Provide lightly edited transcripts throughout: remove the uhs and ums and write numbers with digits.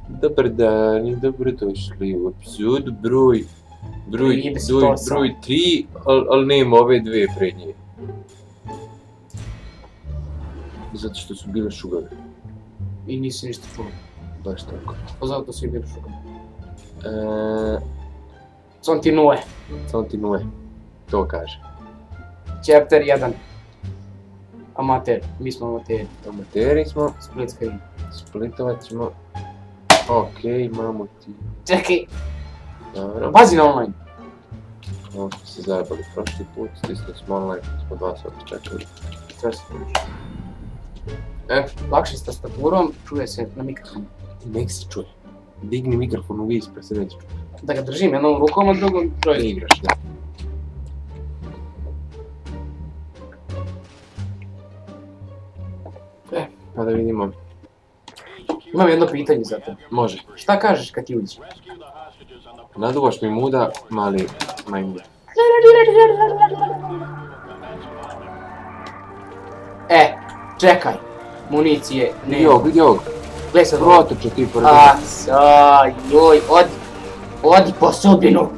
Dobar dan i dobrodošli u epizodu broj 3, ali nema ove dve prednje. Zato što su bile šugave. I nisi ništa čuo. Baš tako. Pa zato su i bili šugave. Continue. Continue. To kaže. Chapter 1. Amater. Mi smo amateri. Amateri smo. Split screen. Splitovat ćemo. Okej, imamo ti. Čekaj. Dobro. Pazi na online. Ovo smo se zajebali prošli put. Stisli smo online. Smo 2 sata čekali. Sve se čuješ. Lakše s tastaturom, čuje se na mikrofonu. Nek se čuje. Digni mikrofon u vis, pa se neće čuje. Da ga držim jednom rukom, a drugom čovjek. Ne igraš, da. Pa da vidimo. Imam jedno pitanje za te. Može. Šta kažeš kad ti uđeš? Naduvaš mi muda, mali majmlje. Čekaj. Municije nema. Vidi ovog. Gle sad ovo. Protoče ti pored. Joj, odi po sudbinu.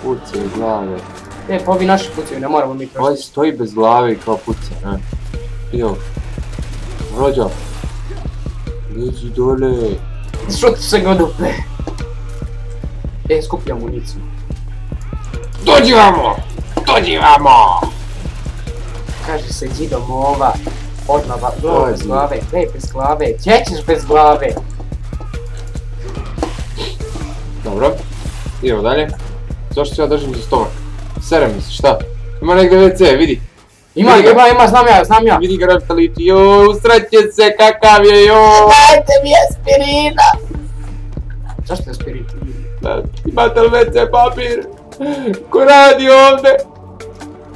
Puce iz glave. Pa ovi naši pucaju, ne moramo mi Ovaj prošli. stoji bez glave i kao puca, ne? Vidi ovog. Rođo. Liđi dole. Šuti se ga dupe. Skupljam municiju. Dođi vamo! Dođi vamo! Kaže se Đido Mova. Odmah Dođi. bez glave, bez glave. Gdje ćeš bez glave? Dobro. Idemo dalje. Zašto se ja držim za stomak? Serem mi se, šta? Ima negdje WC, vidi. Ima, znam ja. Vidi ga reptaliti, joj, usreće se, kakav je, joj! Dajte mi aspirina! Zašto je aspirin? Imate li WC papir? Ko radi ovdje?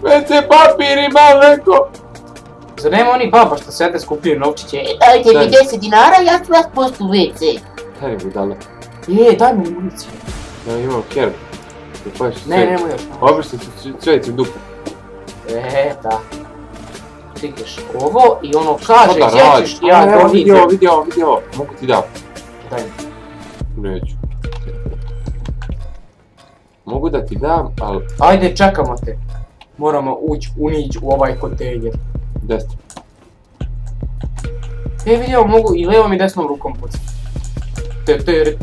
WC papir ima neko? Zar nema oni baba što sede skupljaju novčiće? Dajte mi 10 dinara, ja ću vas postu u WC. Daj mi budale. Daj mi municiju. Ja imam kerb. Ne, nemoj još. Obično se cvjeti u dupe. Da. Klikneš ovo i ono kaže gdje ćeš ja Evo, doniti. vidi ovo. Mogu ti dam. Daj mi. Neću. Mogu da ti dam, ali... Ajde, čekamo te. Moramo unići u ovaj kontejner. Desno. Vidi ovo, mogu i levom i desnom rukom pucati. Ter.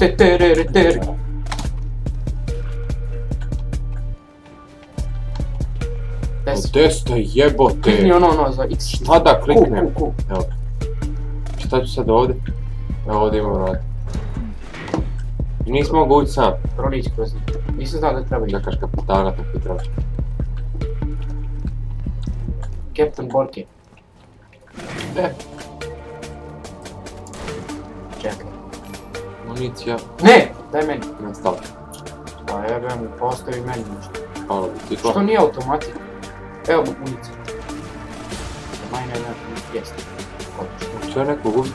Gdje ste jebote? Klikni ono za X. Šta da kliknem? Ku. Evo. Šta ću sad ovdje? Evo ovdje imam rad. Nisam mogu ući sam. Prolići kroz njih. Nisam znao da treba ići. Čekaš kapitana, tako treba. Captain Borke. Čekaj. Municija. Ne! Daj meni. Nastala. Pa jebem, postavi meni nešto. Hvala bicikla. Što nije automatik? Evo municija. Majna jest. Odlično. Će ja nekog ubiti?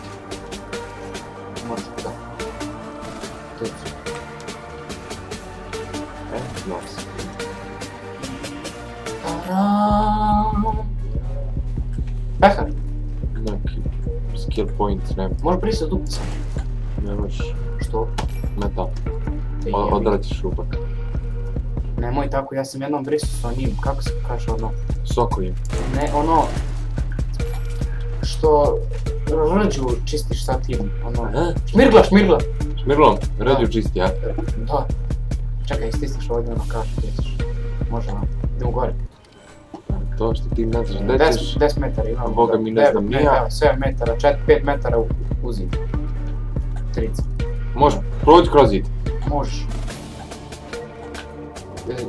Možeš da. Nice. Pehar, Neki skill point, ne. možeš brisati dupe sam. Ne možeš. Što? Metal. Te Odratiš šupak. Nemoj tako, ja sam jednom brisao sa njim, kako se kaže ono? Sokovim. Ne, ono... Što... Rđu čistiš sa tim, ono... Šmirgla! Šmirglom, ređu čisti, ja? Da. Čekaj, stisneš ovdje ono kaže gdje ćeš. Može ono, idemo gore. To što ti ne znaš gdje ćeš. 10 metara imamo. Boga mi ne znam ni ja. 7 metara, 5 metara u zid. 30. Možeš proći kroz zid. Možeš.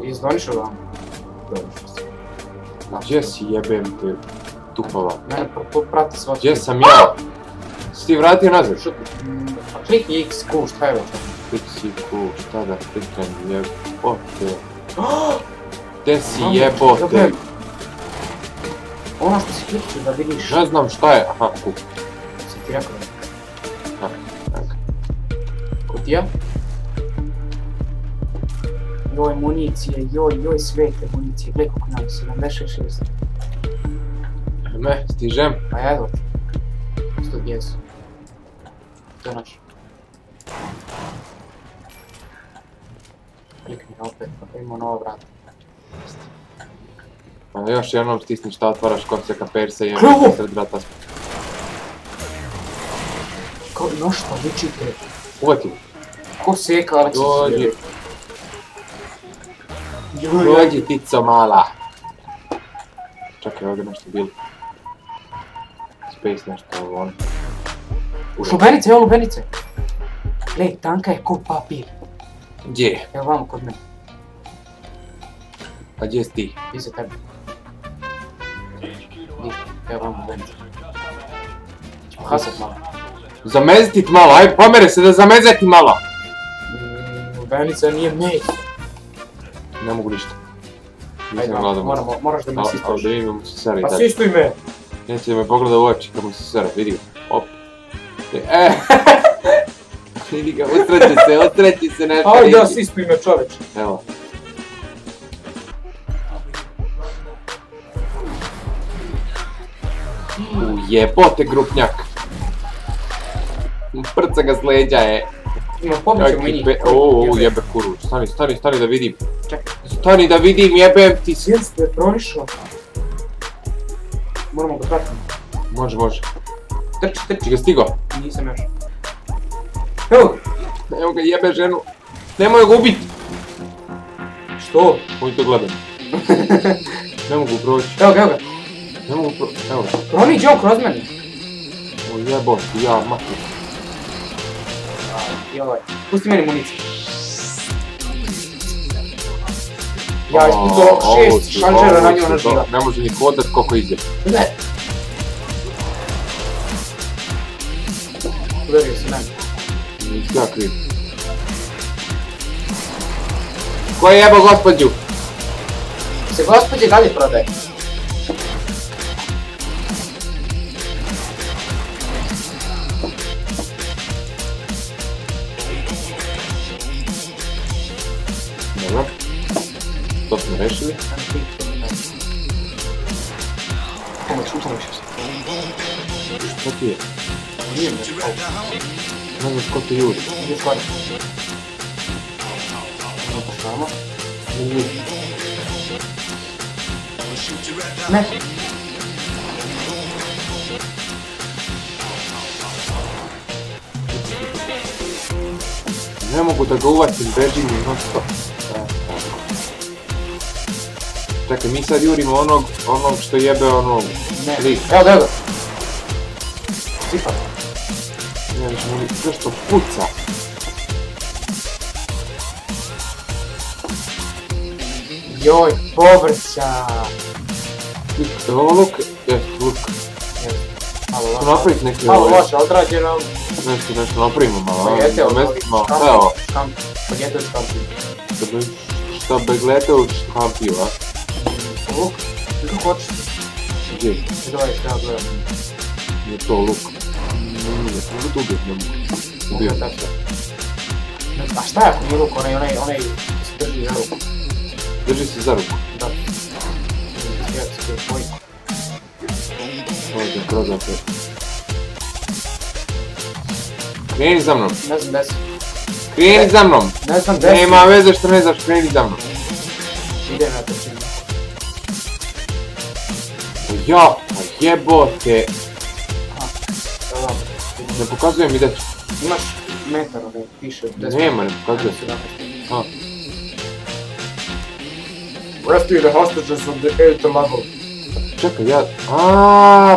Izdoniš ovo? Doniš se. Gdje si jebem te tupava? Mene prati sva. Gdje sam ja? Si ti vratio nazad? Pa klikni X, Q, šta je ovo? Kliksi ku, šta da kliknem jebote? Gdje si jebote? Ono što si klikću da vidiš. Ne znam šta je, aha, ku. Sam ti rekao. Tako. Kutija. Joj municije, joj svete municije, gledaj koliko nam 76. Stižem. Pa evo ti. Što jesu. To je naš. Klikni opet, pa imamo novo vrata. Pa još jednom stisni šta otvaraš kod se kapersa i Krovo! imamo sred vrata. Kao na šta ličite? Uvati. Ko seka Aleksić? Dođi. Dođi tico mala. Čekaj, ovdje nešto bilo. Space nešto ovo ono. Lubenice, evo lubenice! Glej, tanka je ko papir. Gdje? Evo vamo kod mene. A gdje si ti? Iza tebe. Evo vamo lubenice. Ćemo hasat malo. Zamezitit malo, aj pomere se da zamezeti malo! Lubenica nije meso. Ne mogu ništa. Ajde, Nisam gladan. moraš da me Ali sistaš. da imam se seri Pa tad. sistuj me! Neće da me pogleda u oči kad mu se sere, vidi ga. Op. Vidi ga, ostreći se nešto. Ajde da sistuj me čoveč. Evo. Jebote grupnjak. Prca ga s leđa je. Ima pomoćemo i njih. Jebe kuru. Stani da vidim. Čekaj. Stani da vidim, jebem ti se. Sjedstvo je pronišao. Moramo ga pratiti. Može. Trči. Či ga stigo? Nisam još. Evo! Evo ga jebe ženu. Nemoj ga ubit. Što? Koji to gledam. Ne mogu proći. Evo ga. Ne mogu proći. Evo ga. Proniđi on kroz mene. O jebo, ja mati. I ovaj. Pusti meni municiju. Ja isputao 6 šanđera ranio na živa. Ne može ni hodat koliko ide. Ne! Udario se meni. Nisi ja kriv. Ko je jebo gospođu? Se gospođe dalje prodaje. Dobro. To smo rešili. Pomoć se. Što ti je? Nije mi je. Ne znaš ko te juri. Nije skoro. Poštavamo. Ne. Ne mogu da ga uvatim, beži mi non stop. Čekaj, mi sad jurimo onog što jebe onog lik. Evo ga. Sipa. Ne znam li zašto puca. Joj, povrća. Ovo luk? Jeste, luk. Što napraviti neke Malo loše odrađeno. Nešto napravimo malo. Spagete od ovih Evo, Spagete od škampiju. što beglete u škampiju, a? Luk? Kako hoćeš? Gdje? Gledaj što ja gledam. Nije to luk. Nije, mogu to ubiti, ne mogu. Ubio. A šta je ako nije luk? Onaj se drži za ruku. Drži se za ruku. Da. Ovdje, prodate. Kreni za mnom. Ne znam gdje si. Kreni za mnom. Ne znam gdje si. Nema veze što ne znaš, kreni za mnom. Idem na trčinu. Ja, pa jebote. Evo vam. Ne pokazujem mi da ću. Imaš metar, piše 10. Nema, ne pokazujem. A. Rescue the hostages on the 8th level. Čekaj, ja...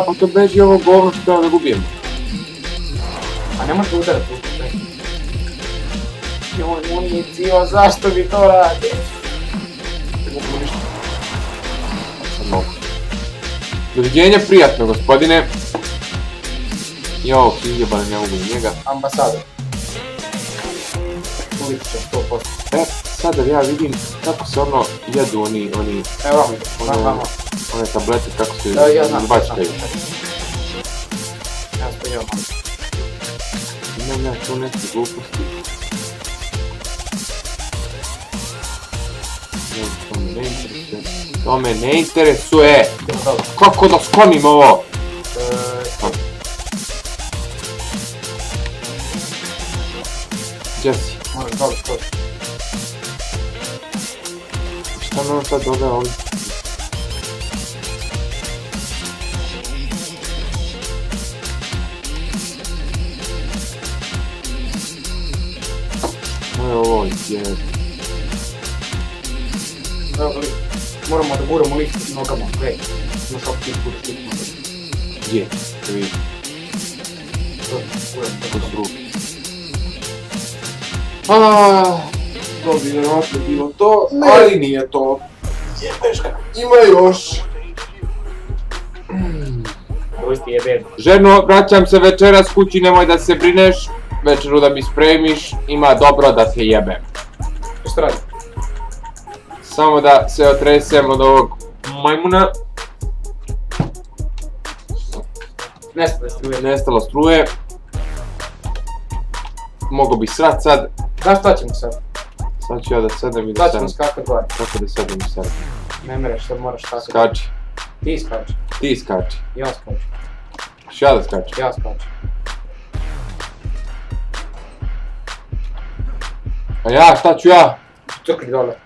pa to beži ovo govno što treba da gubijem. A ne možete udarati u sve. Joj, municio, zašto mi to radi? Ne mogu ništa. Sad mogu. Doviđenja prijatno, gospodine. Jo, izjebane, ne mogu do njega. Ambasador. Uvijek će 100%. Sada ja vidim kako se jedu oni... Evo vamo. One tablete kako se Ja znam. bačkaju. Ja spojljam malo. Imam ja tu neke gluposti. To me ne interesuje. Kako da sklonim ovo? Jesi. Možeš dole skoči. Šta me on sad dodao ovdje? Što je ovo jeb? Evo ga lift. Moramo da guramo lift nogama, gledaj. Znaš kako ti budeš lift nogama. Gdje? Da vidim. Ko su ruke? To bi vjerojatno bilo to, ali nije to. Jebeška. Ima još. Pusti jebem. Ženo, vraćam se večeras kući, nemoj da se brineš. Večeru da mi spremiš, ima dobro da te jebem. Što radi? Samo da se otresem od ovog majmuna. Nestale struje. Nestalo struje. Mogu bi srat sad. Znaš šta ćemo sad? Sad ću ja da sedem i da Sad ćemo sedem. skakat gore. Kako da sedem i sedem? Ne mereš, sad moraš skakat. Skači. Ti skači. Ti skači. Ja skaču. Ću ja da skačem. Ja skaču. A ja, šta ću ja? Trkni dole.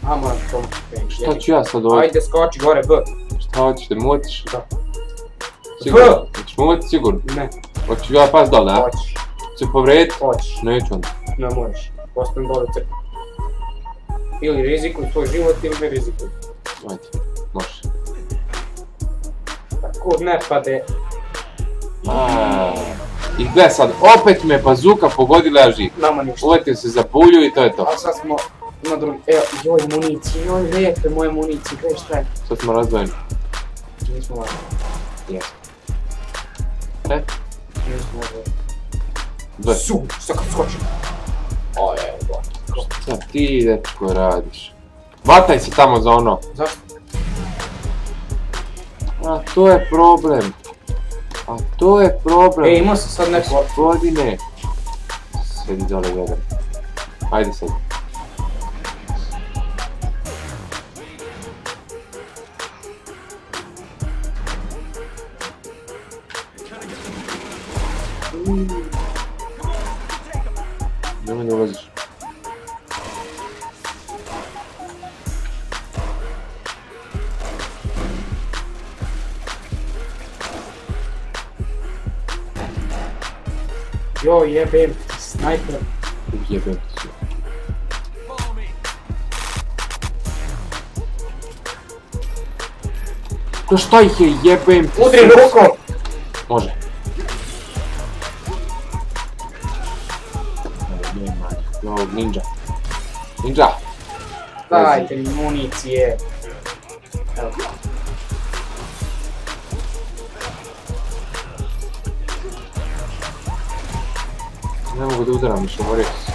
A, moram ti pomoći. Šta ću ja sad ovdje? Ajde, skoči gore, B. Šta hoćeš da mutiš? Da. Sigurno? Hoćeš muti sigurno? Ne. Hoću ja pas dole, a? Hoćeš. Ću povrediti? Hoćeš. Neću onda. Ne moraš. Ostajem dole crkni. Ili rizikuj svoj život ili ne rizikuj. Ajde, može. Tako ne pade. I gledaj sad, opet me bazuka pogodila, ja živ. Nama ništa. Uletio se za pulju i to je to. A sad smo na drugi. Evo, joj municije, joj lijepe moje municije, gledaj šta je. Sad smo razdvojeni. Nismo važni. Jesmo. Nismo važni. Dve. Su, sad kad skočim. O, evo, Šta ti, dečko, radiš? Vataj se tamo za ono. zašto? A to je problem. A to je problem. E, imao sam sad neko... Gospodine. Sedi dole jedan. Ajde sad. Nemoj da ulaziš. Joj, jebem, snajper. Jebem ti se. To šta ih je, jebem ti se. Udri rukom! Može. Nema, ovog ninja. Ninja! Dajte mi municije. Evo. Ne mogu da udaram više, morio se.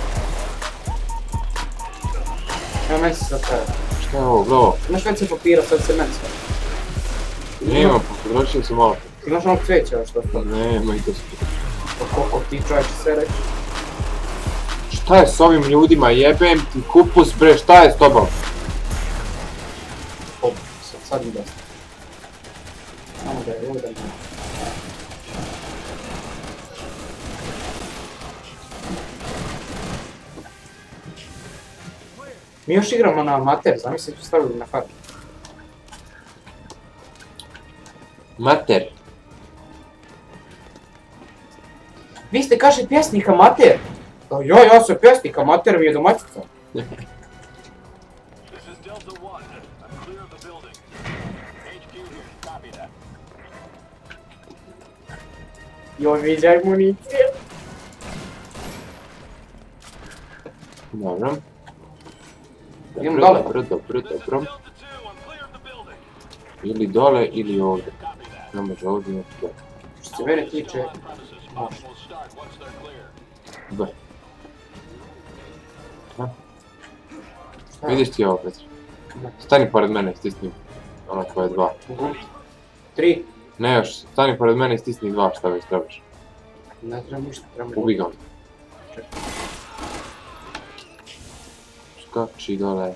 Evo, meni se sad treba. Šta je ovo, glavo? Imaš već se papira, sad se meni sve. Nema, potrošio sam malo. Ti imaš onog cveća, što to? Nema i to se. Pa koliko ti čovječe sve reći? Šta je s ovim ljudima, jebem ti kupus bre, šta je s tobom? O, sad mi dosta. Samo da je ludan. Mi još igramo na amater, zamisli su stavili na hard. Mater. Vi ste, kaže, pjesnik amater. Ja sam pjesnik amater, mi je domaćica. Joj, viđaj municije. Dobro. Idemo dole. Dobro. Ili dole ili ovdje. Ne može ovdje, ne može. Što se mene tiče, može. B. Vidiš ti ovo, Petra? Stani pored mene i stisni ono tvoje dva. 3. Ne još, stani pored mene i stisni dva, šta već trebaš. Ne treba ništa, treba... Ubi ga. Skači dole.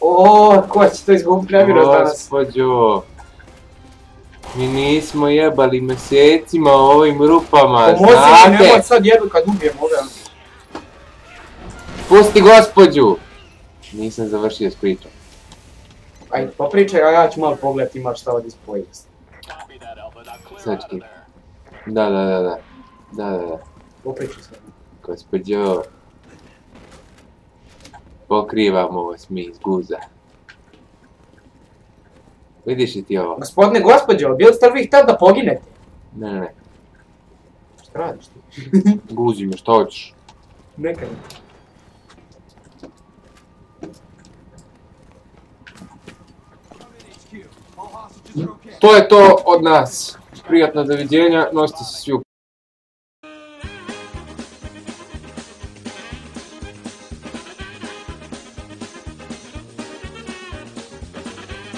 Oooo, ko će to izgubiti, ne vjerujem danas. Gospodjo. Mi nismo jebali mjesecima o ovim rupama, Pomozi mi, nemoj znate? sad jedu kad ubijem ove. Pusti gospođu! Nisam završio s pričom. Ajde, popričaj, a ja ću malo pogledati imaš šta ovdje spojiti. Sački. Da. Popričaj se. Gospođo. Pokrivamo vas mi iz guza. Vidiš li ti ovo? Gospodine gospođo, bili ste li vi htjeli da poginete? Ne. Šta radiš ti? Guzi me, šta hoćeš? Nekad. To je to od nas. Prijatno doviđenja, nosite se svi u